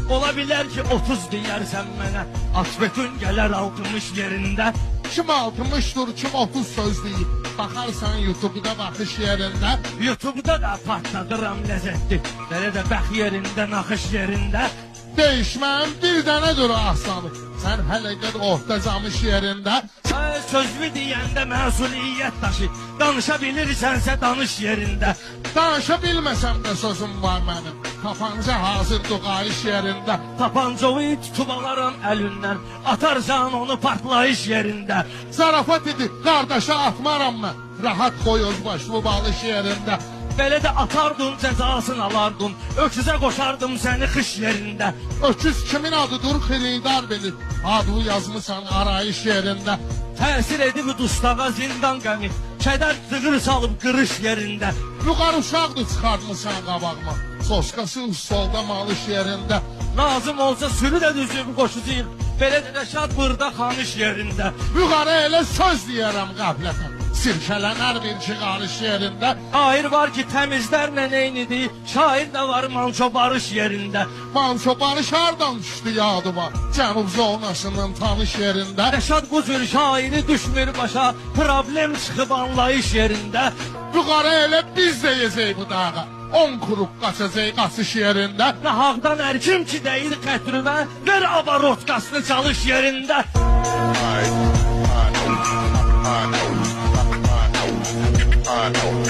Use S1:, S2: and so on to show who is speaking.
S1: Ola bilər ki 30 deyərsən mənə, Asbetün gələr 60 yerində.
S2: Kim 60'dur, kim 30 söz deyib. Baxarsan YouTube'da baxış yerində.
S1: YouTube'da da partladıram ləzzətli, belə də bəx yerində, naxış yerində.
S2: Değişməm bir dənədir o aslanı. Sən hələ gəl orta camış yerində.
S1: Sözlü deyəndə məsuliyyət daşı, danışa bilirsənsə danış yerində.
S2: Danışa bilməsəm də sözüm var mənim. Tapanca hazırdır qayış yerində.
S1: Tapancoyu tutub alaram əlindən, atarsan onu partlayış yerində.
S2: Zarafat idi, qardaşa atmaram mən. Rahat qoy öz başlı balış yerində.
S1: Belə də atardın, cəzasını alardın, öküzə qoşardım səni xış yerində.
S2: Öküz kimin adıdır, xiridar bilir. Adını yazmışsan arayış yerində.
S1: Təsir edib dustağa zindan qəmi, kədər cığır salıb qırış yerində.
S2: Yuqarı uşaqdır çıxartmışsan qabağıma. Soskası solda malış yerində.
S1: Lazım olsa sürü də düzüb qoşucuyum, belə də Rəşad burada xanış yerində.
S2: Yuqarı elə söz deyərəm qəflətən. Sirkələnər bir çıxarış yerində.
S1: Şair var ki təmizlərlə eynidir, şair də var manço barış yerində.
S2: Manço barış hardan düşdü yadıma? Cənub zonasının tanış yerində.
S1: Rəşad bu cür şairi düşmür başa, problem çıxıb anlayış yerində.
S2: Yuqarı elə biz deyəcək bu dağa. 10 kuruq qaçacaq qaçış yerində.
S1: Nahaqdan ərkim ki deyir qətrüvə, ver abarotkasını çalış yerində. I know.